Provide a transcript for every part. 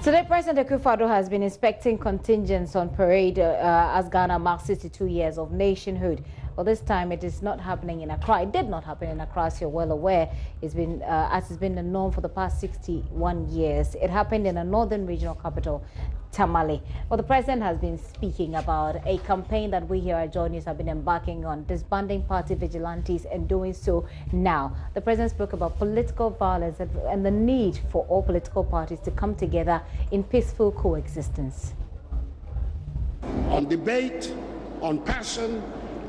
Today, President Akufo-Addo has been inspecting contingents on parade as Ghana marks 62 years of nationhood. Well, this time it is not happening in Accra. It did not happen in Accra, as you're well aware. It's been, as has been the norm for the past 61 years. It happened in a northern regional capital, Tamale. Well, the president has been speaking about a campaign that we here at Joy News have been embarking on, disbanding party vigilantes, and doing so now. The president spoke about political violence and the need for all political parties to come together in peaceful coexistence. On debate, on passion,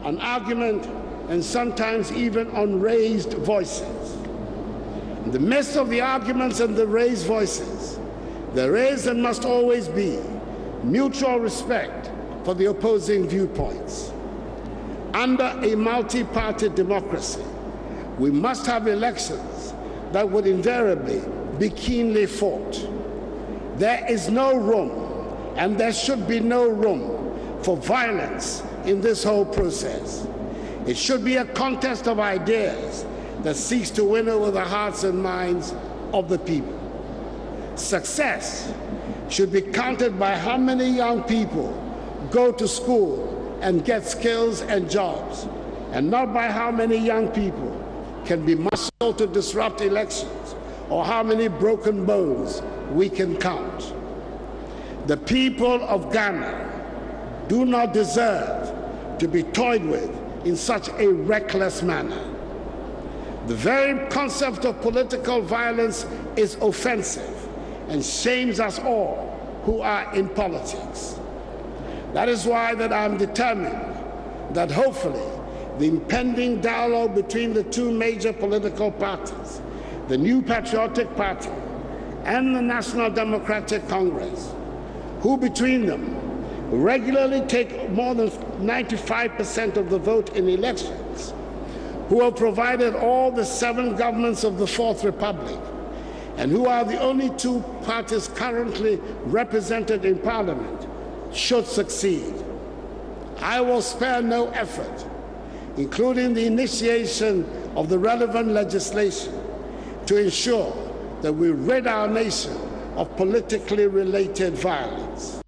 on argument, and sometimes even on raised voices. In the midst of the arguments and the raised voices, there is and must always be mutual respect for the opposing viewpoints. Under a multi-party democracy, we must have elections that would invariably be keenly fought. There is no room, and there should be no room, for violence in this whole process. It should be a contest of ideas that seeks to win over the hearts and minds of the people. Success should be counted by how many young people go to school and get skills and jobs, and not by how many young people can be marshaled to disrupt elections or how many broken bones we can count. The people of Ghana do not deserve to be toyed with in such a reckless manner. The very concept of political violence is offensive and shames us all who are in politics. That is why I'm determined that hopefully the impending dialogue between the two major political parties, the New Patriotic Party and the National Democratic Congress, who between them regularly take more than 95% of the vote in elections, who have provided all the 7 governments of the Fourth Republic, and who are the only 2 parties currently represented in Parliament, should succeed. I will spare no effort, including the initiation of the relevant legislation, to ensure that we rid our nation of politically related violence.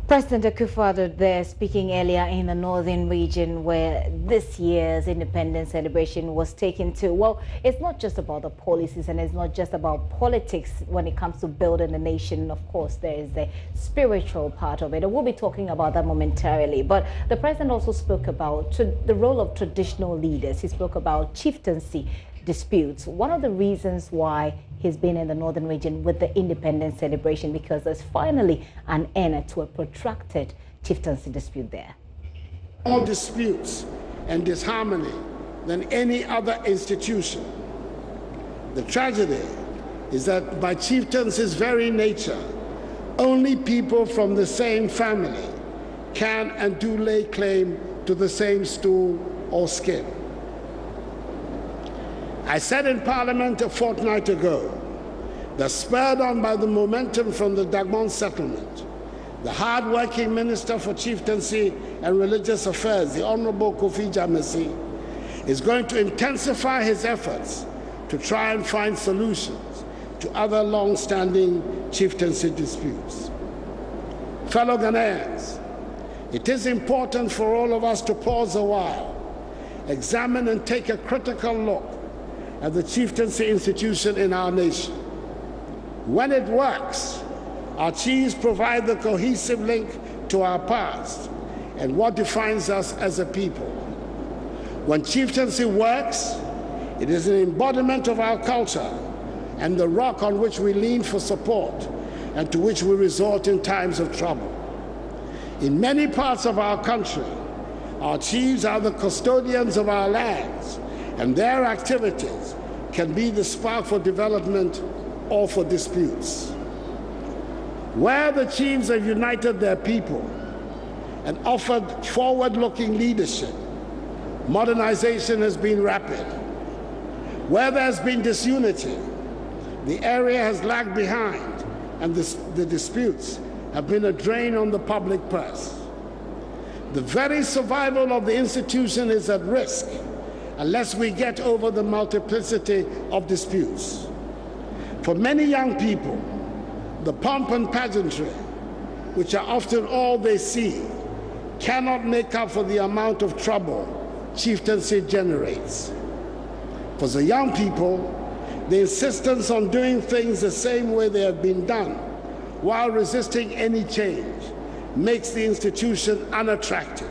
President Akufo-Addo there speaking earlier in the northern region where this year's independence celebration was taken to. Well, it's not just about the policies and it's not just about politics when it comes to building a nation. Of course, there is the spiritual part of it, and we'll be talking about that momentarily. But the president also spoke about the role of traditional leaders. He spoke about chieftaincy disputes. One of the reasons why he's been in the northern region with the independence celebration, because there's finally an end to a protracted chieftaincy dispute there. More disputes and disharmony than any other institution. The tragedy is that by chieftaincy's very nature, only people from the same family can and do lay claim to the same stool or skin. I said in Parliament a fortnight ago that, spurred on by the momentum from the Dagbon settlement, the hard-working Minister for Chieftaincy and Religious Affairs, the Honorable Kofi Jamesi, is going to intensify his efforts to try and find solutions to other long-standing chieftaincy disputes. Fellow Ghanaians, it is important for all of us to pause a while, examine and take a critical look at the chieftaincy institution in our nation. When it works, our chiefs provide the cohesive link to our past and what defines us as a people. When chieftaincy works, it is an embodiment of our culture and the rock on which we lean for support and to which we resort in times of trouble. In many parts of our country, our chiefs are the custodians of our lands, and their activities can be the spark for development or for disputes. Where the chiefs have united their people and offered forward-looking leadership, modernization has been rapid. Where there has been disunity, the area has lagged behind, and the disputes have been a drain on the public purse. The very survival of the institution is at risk unless we get over the multiplicity of disputes. For many young people, the pomp and pageantry, which are often all they see, cannot make up for the amount of trouble chieftaincy generates. For the young people, the insistence on doing things the same way they have been done, while resisting any change, makes the institution unattractive.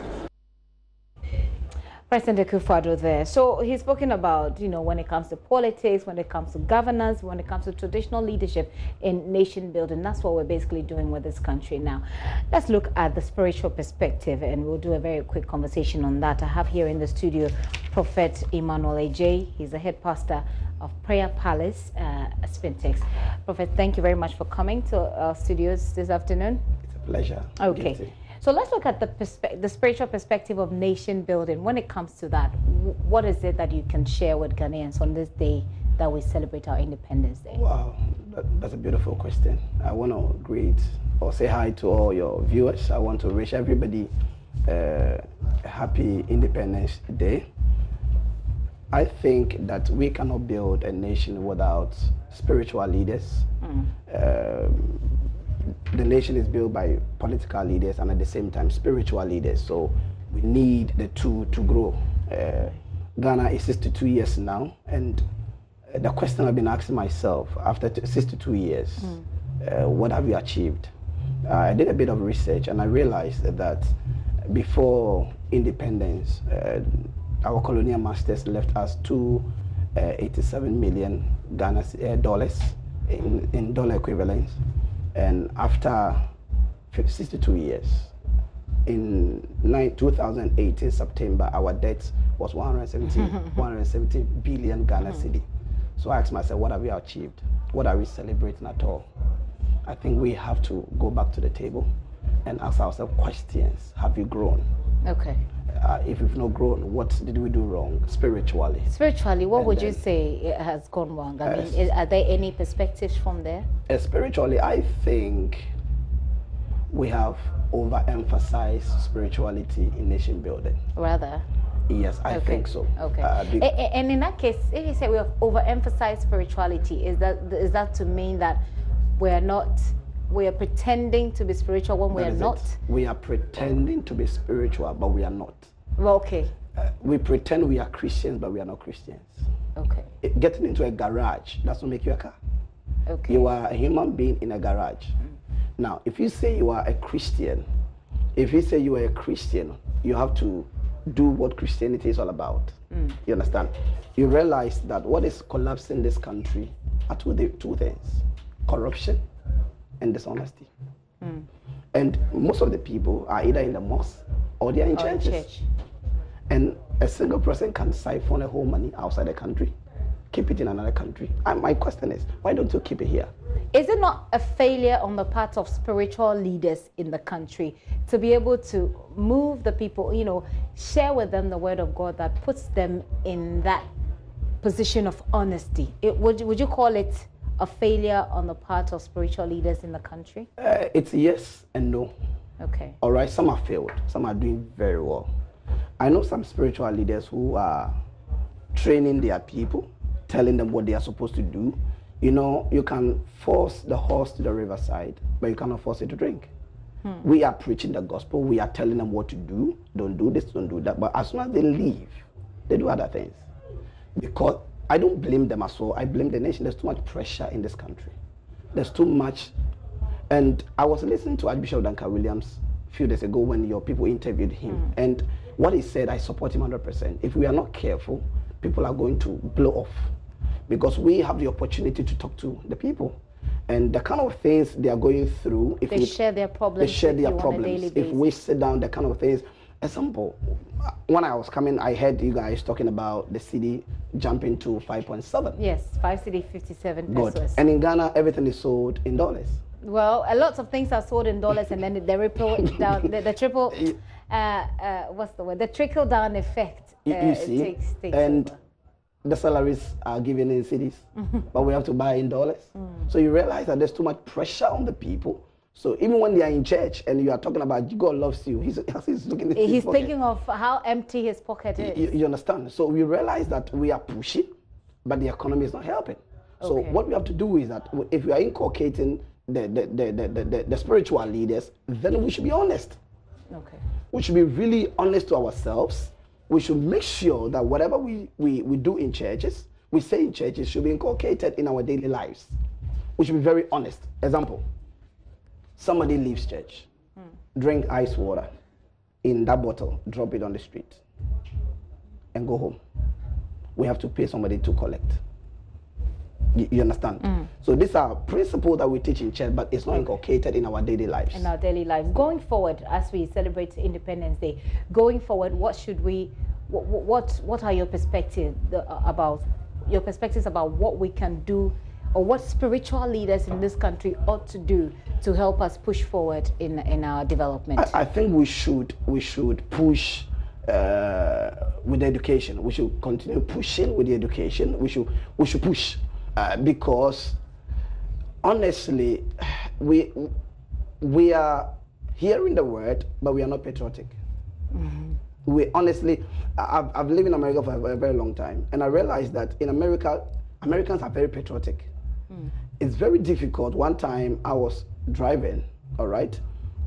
President Akufo-Addo there. So he's spoken about, when it comes to politics, when it comes to governance, when it comes to traditional leadership in nation building. That's what we're basically doing with this country now. Let's look at the spiritual perspective, and we'll do a very quick conversation on that. I have here in the studio Prophet Emmanuel AJ. He's the head pastor of Prayer Palace, Spintex. Prophet, thank you very much for coming to our studios this afternoon. It's a pleasure. Okay. So let's look at the spiritual perspective of nation building. When it comes to that, what is it that you can share with Ghanaians on this day that we celebrate our Independence Day? Wow, that's a beautiful question. I want to greet or say hi to all your viewers. I want to wish everybody a happy Independence Day. I think that we cannot build a nation without spiritual leaders. The nation is built by political leaders and at the same time spiritual leaders. So we need the two to grow. Ghana is 62 years now, and the question I've been asking myself after 62 years, what have we achieved? I did a bit of research and I realized that before independence, our colonial masters left us 287 million dollars in dollar equivalents. And after 62 years, in 2018 September, our debt was 170 billion Ghana cedi. So I asked myself, what have we achieved? What are we celebrating at all? I think we have to go back to the table and ask ourselves questions. Have we grown? Okay. If we've not grown, what did we do wrong spiritually? Spiritually, what would you say it has gone wrong? I mean, are there any perspectives from there? Spiritually, I think we have overemphasized spirituality in nation building. Rather? Yes, I think so. Okay. And in that case, if you say we have overemphasized spirituality, is that to mean that we are pretending to be spiritual when we are not? We are pretending to be spiritual, but we are not. Well, okay. We pretend we are Christians, but we are not Christians. Okay. Getting into a garage doesn't make you a car. Okay. You are a human being in a garage. Now, if you say you are a Christian, you have to do what Christianity is all about. You understand? You realize that what is collapsing this country are two things: corruption and dishonesty. And most of the people are either in the mosque or they are in churches. And a single person can siphon a whole money outside the country, keep it in another country. And my question is, why don't you keep it here? Is it not a failure on the part of spiritual leaders in the country to be able to move the people, share with them the word of God that puts them in that position of honesty? Would you call it a failure on the part of spiritual leaders in the country? It's yes and no. Okay. All right, some have failed, some are doing very well. I know some spiritual leaders who are training their people, telling them what they are supposed to do. You can force the horse to the riverside, but you cannot force it to drink. We are preaching the gospel. We are telling them what to do. Don't do this, don't do that. But as soon as they leave, they do other things. Because I don't blame them as well. I blame the nation. There's too much pressure in this country. There's too much. And I was listening to Archbishop Duncan Williams a few days ago when your people interviewed him. And what he said, I support him 100%. If we are not careful, people are going to blow off. Because we have the opportunity to talk to the people. And the kind of things they are going through, if they share their problems. They share their problems. If we sit down, the kind of things. Example, when I was coming, I heard you guys talking about the cedi jumping to 5.7. Yes, 5 cedi 57 pesos. Good. And in Ghana, everything is sold in dollars. Well, a lot of things are sold in dollars, and then the ripple down, the triple, what's the word? The trickle down effect. You see, takes and over. The salaries are given in cedis, but we have to buy in dollars. So you realize that there's too much pressure on the people. So even when they are in church and you are talking about God loves you, he's looking at he's thinking of how empty his pocket is. You understand? So we realize that we are pushing, but the economy is not helping. So what we have to do is that if we are inculcating the spiritual leaders, then we should be honest. Okay. We should be really honest to ourselves. We should make sure that whatever we do in churches, we say in churches, should be inculcated in our daily lives. We should be very honest. Example, somebody leaves church, drink ice water in that bottle, drop it on the street, and go home. We have to pay somebody to collect. You understand? So these are principles that we teach in church, but it's not inculcated in our daily lives. In our daily lives. Going forward, as we celebrate Independence Day, going forward, what should we, what are your perspectives about what we can do, or what spiritual leaders in this country ought to do to help us push forward in our development? I think we should push with education. We should continue pushing with the education. We should push because honestly, we are hearing the word, but we are not patriotic. We honestly, I've lived in America for a very long time, and I realized that in America, Americans are very patriotic. It's very difficult. One time I was driving, all right,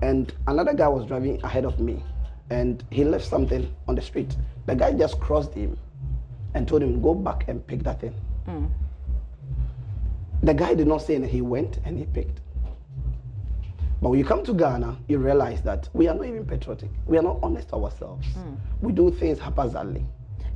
and another guy was driving ahead of me, and he left something on the street. The guy just crossed him and told him, go back and pick that thing. The guy did not say anything. He went and he picked. But when you come to Ghana, you realize that we are not even patriotic. We are not honest to ourselves. We do things haphazardly.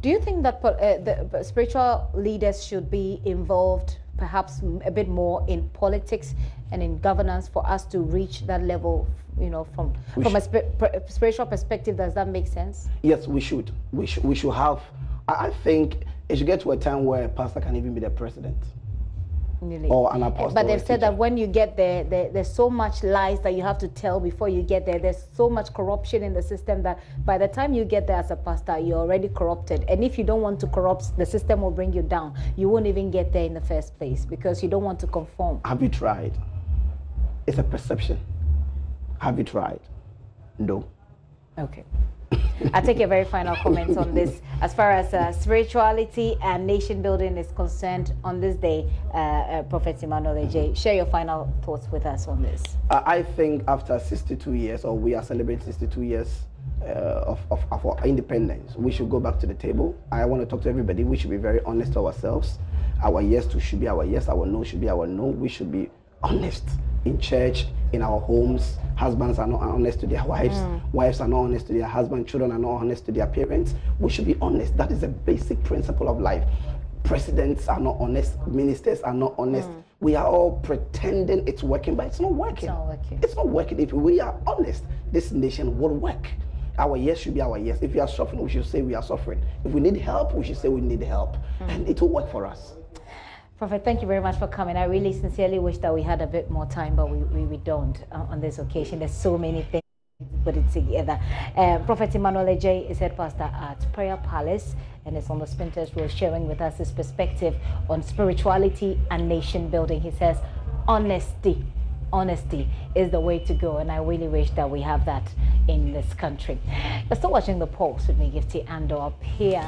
Do you think that the spiritual leaders should be involved perhaps a bit more in politics and in governance for us to reach that level, you know, from a spiritual perspective? Does that make sense? Yes, we should. We should have, I think it should get to a time where a pastor can even be the president. Really? Or an apostle. But they've said that when you get there, there's so much lies that you have to tell before you get there. There's so much corruption in the system that by the time you get there as a pastor, you're already corrupted. And if you don't want to corrupt, the system will bring you down. You won't even get there in the first place because you don't want to conform. Have you tried? It's a perception. Have you tried? No. Okay. I take your very final comments on this. As far as spirituality and nation building is concerned on this day, Prophet Emmanuel Ejay, share your final thoughts with us on this. I think after 62 years, or we are celebrating 62 years of our independence, we should go back to the table. I want to talk to everybody. We should be very honest to ourselves. Our yes should be our yes, our no should be our no. We should be honest in church, in our homes. Husbands are not honest to their wives. Wives are not honest to their husbands. Children are not honest to their parents. We should be honest. That is a basic principle of life. Presidents are not honest. Ministers are not honest. We are all pretending it's working, but it's not working. It's not working. It's not working. If we are honest, this nation will work. Our yes should be our yes. If we are suffering, we should say we are suffering. If we need help, we should say we need help. And it will work for us. Prophet, thank you very much for coming. I really sincerely wish that we had a bit more time, but we don't on this occasion. There's so many things to put it together. Prophet Emmanuel Ejay is head pastor at Prayer Palace and is on the Spinters Road sharing with us his perspective on spirituality and nation building. He says, honesty is the way to go, and I really wish that we have that in this country. You're still watching The Pulse with me, Gifty Ando, up here